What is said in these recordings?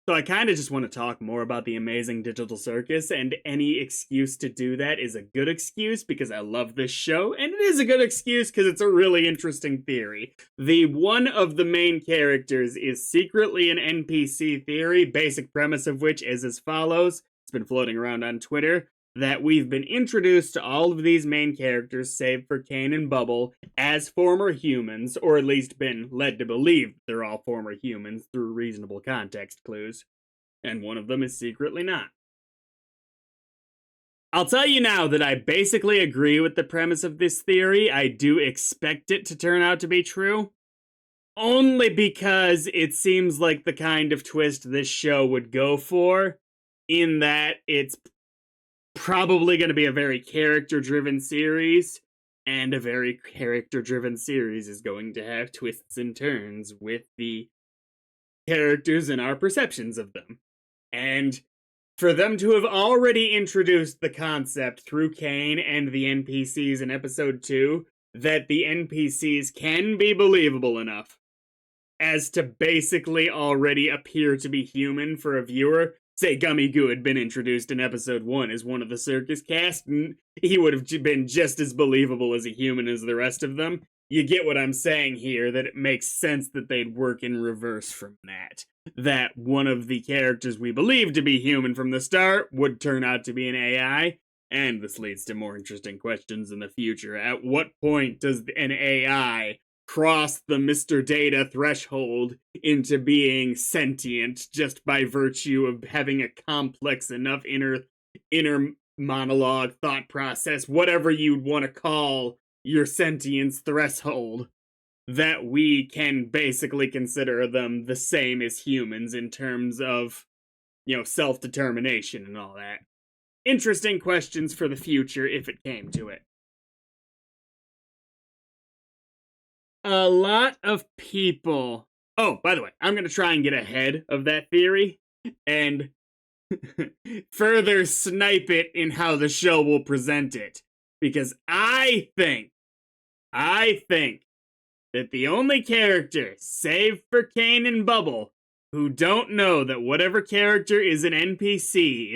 So I kind of just want to talk more about the amazing digital circus, and any excuse to do that is a good excuse because I love this show, and it is a good excuse because it's a really interesting theory. The one of the main characters is secretly an NPC theory, basic premise of which is as follows. It's been floating around on Twitter that we've been introduced to all of these main characters, save for Kane and Bubble, as former humans, or at least been led to believe they're all former humans through reasonable context clues. And one of them is secretly not. I'll tell you now that I basically agree with the premise of this theory. I do expect it to turn out to be true. Only because it seems like the kind of twist this show would go for, in that it's probably going to be a very character-driven series, and a very character-driven series is going to have twists and turns with the characters and our perceptions of them. And for them to have already introduced the concept through Kane and the NPCs in episode 2, that the NPCs can be believable enough as to basically already appear to be human for a viewer. Say Gummy Goo had been introduced in episode 1 as one of the circus cast, and he would have been just as believable as a human as the rest of them. You get what I'm saying here, that it makes sense that they'd work in reverse from that. That one of the characters we believed to be human from the start would turn out to be an AI, and this leads to more interesting questions in the future. At what point does an AI cross the Mr. Data threshold into being sentient just by virtue of having a complex enough inner monologue, thought process, whatever you'd want to call your sentience threshold, that we can basically consider them the same as humans in terms of, self-determination and all that. Interesting questions for the future if it came to it. A lot of people... Oh, by the way, I'm going to try and get ahead of that theory and further snipe it in how the show will present it. Because I think that the only character, save for Kane and Bubble, who don't know that whatever character is an NPC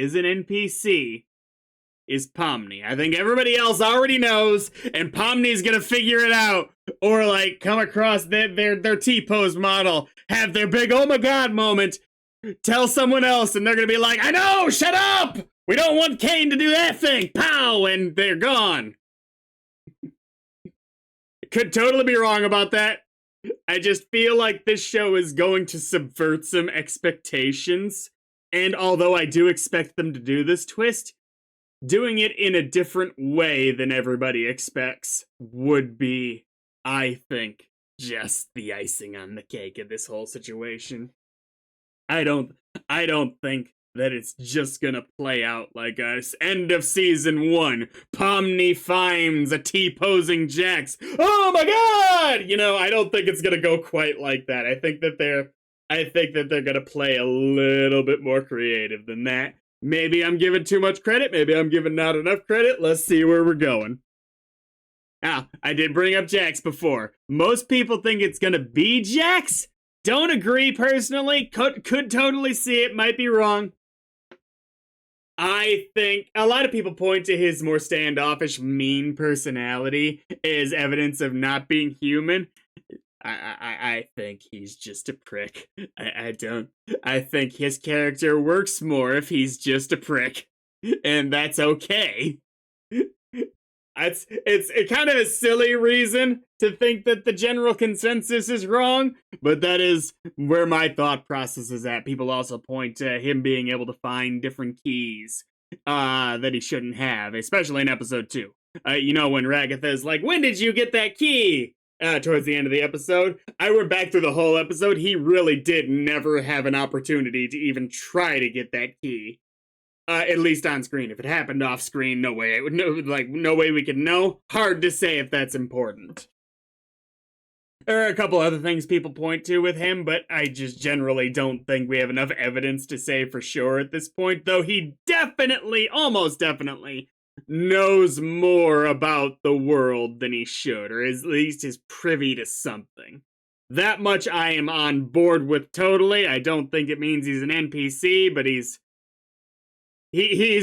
is Pomni. I think everybody else already knows, and Pomni's gonna figure it out, or come across their T-pose model, have their big oh my god moment, tell someone else, and they're gonna be like, I know, shut up! We don't want Kane to do that thing! Pow! And they're gone. Could totally be wrong about that. I just feel like this show is going to subvert some expectations, and although I do expect them to do this twist, doing it in a different way than everybody expects would be, I think, just the icing on the cake of this whole situation. I don't think that it's just gonna play out like us. End of season 1. Pomni finds a T-posing Jax. Oh my god! I don't think it's gonna go quite like that. I think that they're gonna play a little bit more creative than that. Maybe I'm giving too much credit. Maybe I'm giving not enough credit. Let's see where we're going. I did bring up Jax before. Most people think it's gonna be Jax. Don't agree personally. Could totally see it. Might be wrong. I think a lot of people point to his more standoffish, mean personality as evidence of not being human. I think he's just a prick. I think his character works more if he's just a prick. And that's okay. It's kind of a silly reason to think that the general consensus is wrong, but that is where my thought process is at. People also point to him being able to find different keys that he shouldn't have, especially in episode 2. When Ragatha's like, when did you get that key? Towards the end of the episode. I went back through the whole episode. He really did never have an opportunity to even try to get that key. At least on screen. If it happened off screen, no way. No way we could know. Hard to say if that's important. There are a couple other things people point to with him, but I just generally don't think we have enough evidence to say for sure at this point, though he definitely, almost definitely, knows more about the world than he should, or at least is privy to something. That much I am on board with totally. I don't think it means he's an NPC, but he's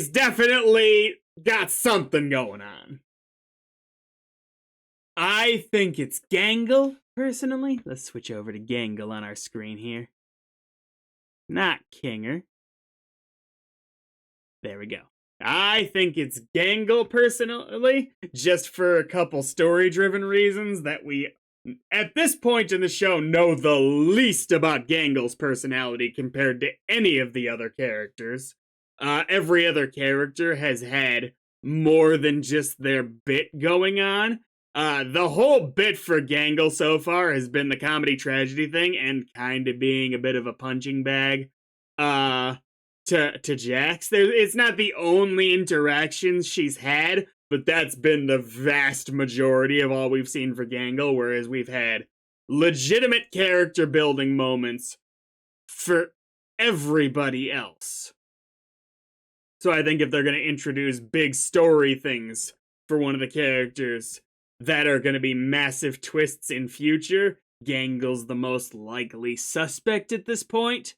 definitely got something going on. I think it's Gangle, personally. Let's switch over to Gangle on our screen here. Not Kinger. There we go. I think it's Gangle, personally, just for a couple story-driven reasons that we, at this point in the show, know the least about Gangle's personality compared to any of the other characters. Every other character has had more than just their bit going on. The whole bit for Gangle so far has been the comedy tragedy thing and kind of being a bit of a punching bag. To Jax. It's not the only interactions she's had, but that's been the vast majority of all we've seen for Gangle, whereas we've had legitimate character building moments for everybody else. So I think if they're going to introduce big story things for one of the characters that are going to be massive twists in future, Gangle's the most likely suspect at this point.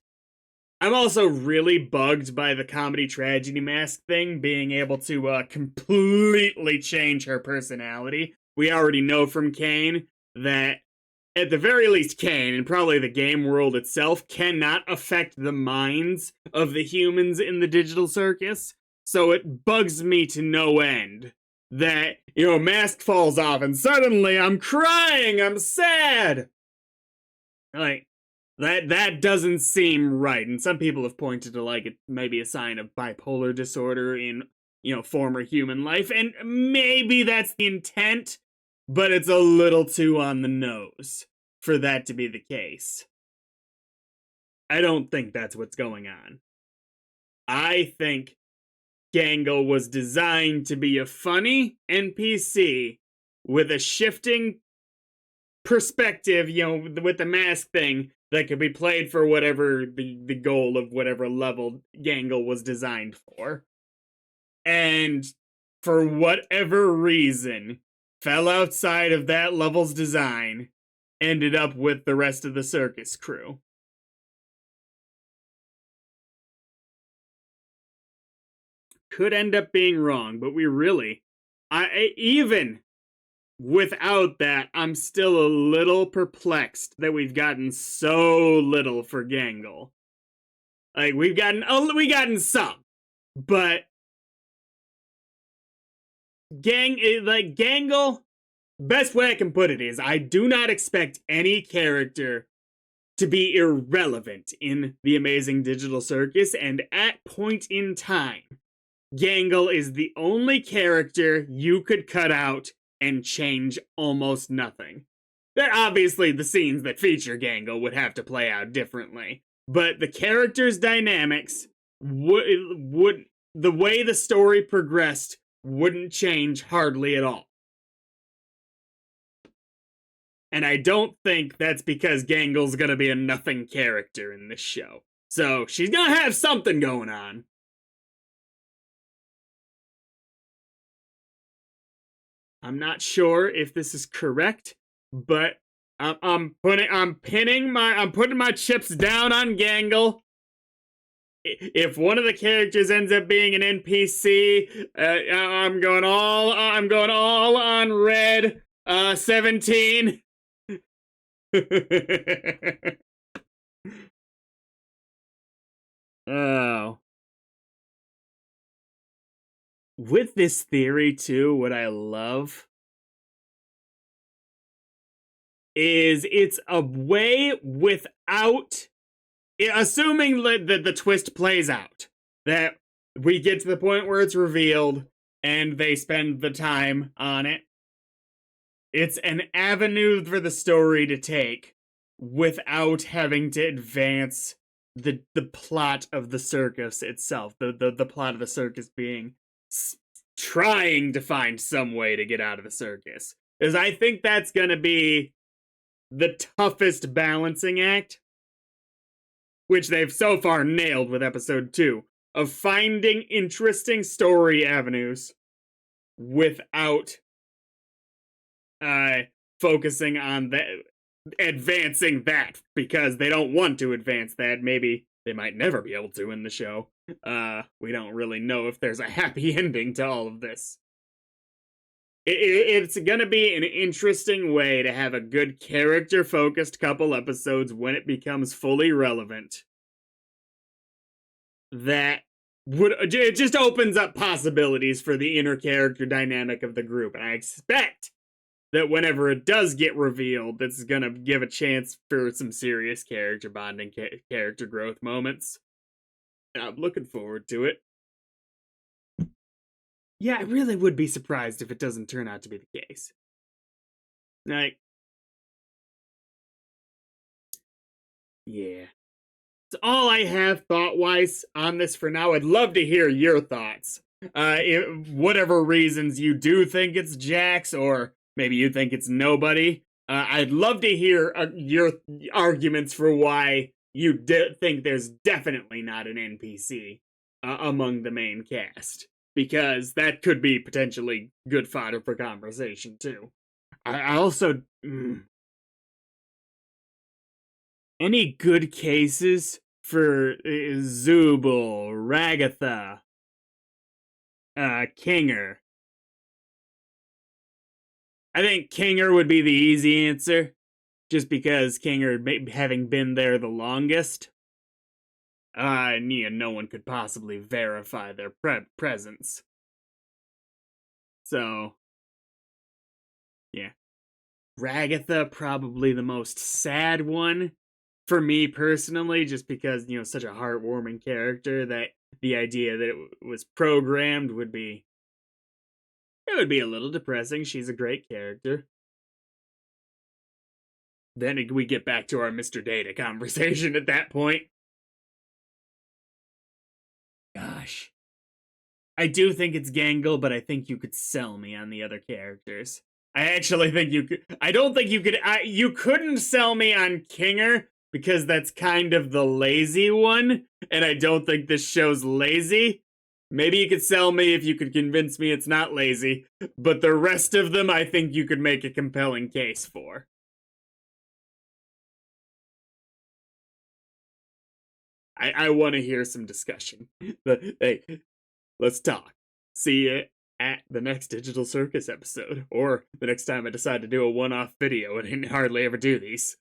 I'm also really bugged by the comedy tragedy mask thing being able to completely change her personality. We already know from Kane that, at the very least, Kane, and probably the game world itself, cannot affect the minds of the humans in the digital circus. So it bugs me to no end that, mask falls off and suddenly I'm crying, I'm sad. Like, that doesn't seem right, and some people have pointed to it maybe a sign of bipolar disorder in, former human life, and maybe that's the intent, but it's a little too on the nose for that to be the case. I don't think that's what's going on. I think Gangle was designed to be a funny NPC with a shifting perspective, with the mask thing, that could be played for whatever the goal of whatever level Gangle was designed for. And for whatever reason, fell outside of that level's design, ended up with the rest of the circus crew. Could end up being wrong, but even without that, I'm still a little perplexed that we've gotten so little for Gangle. We've gotten some, but Gangle, best way I can put it is, I do not expect any character to be irrelevant in the Amazing Digital Circus, and at point in time, Gangle is the only character you could cut out and change almost nothing. Obviously, the scenes that feature Gangle would have to play out differently, but the character's dynamics would the way the story progressed wouldn't change hardly at all. And I don't think that's because Gangle's gonna be a nothing character in this show. So she's gonna have something going on. I'm not sure if this is correct, but I'm putting my chips down on Gangle. If one of the characters ends up being an NPC, I'm going all on red. 17. Oh. With this theory, too, what I love is it's a way without, assuming that the twist plays out, that we get to the point where it's revealed and they spend the time on it. It's an avenue for the story to take without having to advance the plot of the circus itself. The plot of the circus being trying to find some way to get out of the circus. Because I think that's going to be the toughest balancing act, which they've so far nailed with episode 2, of finding interesting story avenues without focusing on advancing that because they don't want to advance that. Maybe they might never be able to in the show. We don't really know if there's a happy ending to all of this. It's gonna be an interesting way to have a good character-focused couple episodes when it becomes fully relevant. That it just opens up possibilities for the inner character dynamic of the group, and I expect that whenever it does get revealed, that's gonna give a chance for some serious character bonding, character growth moments. And I'm looking forward to it. Yeah, I really would be surprised if it doesn't turn out to be the case. Like, yeah. That's all I have thought-wise on this for now. I'd love to hear your thoughts. Whatever reasons you do think it's Jax, or maybe you think it's nobody. I'd love to hear your arguments for why you think there's definitely not an NPC among the main cast. Because that could be potentially good fodder for conversation, too. I also... any good cases for Zubul, Ragatha, Kinger? I think Kinger would be the easy answer, just because Kinger having been there the longest. No one could possibly verify their presence. So, yeah. Ragatha, probably the most sad one for me personally, just because, such a heartwarming character that the idea that it was programmed would be... it would be a little depressing. She's a great character. Then we get back to our Mr. Data conversation at that point. Gosh. I do think it's Gangle, but I think you could sell me on the other characters. I actually think you could... I don't think you could... you couldn't sell me on Kinger, because that's kind of the lazy one, and I don't think this show's lazy. Maybe you could sell me if you could convince me it's not lazy, but the rest of them I think you could make a compelling case for. I want to hear some discussion. Hey, let's talk. See you at the next Digital Circus episode, or the next time I decide to do a one-off video, and I hardly ever do these.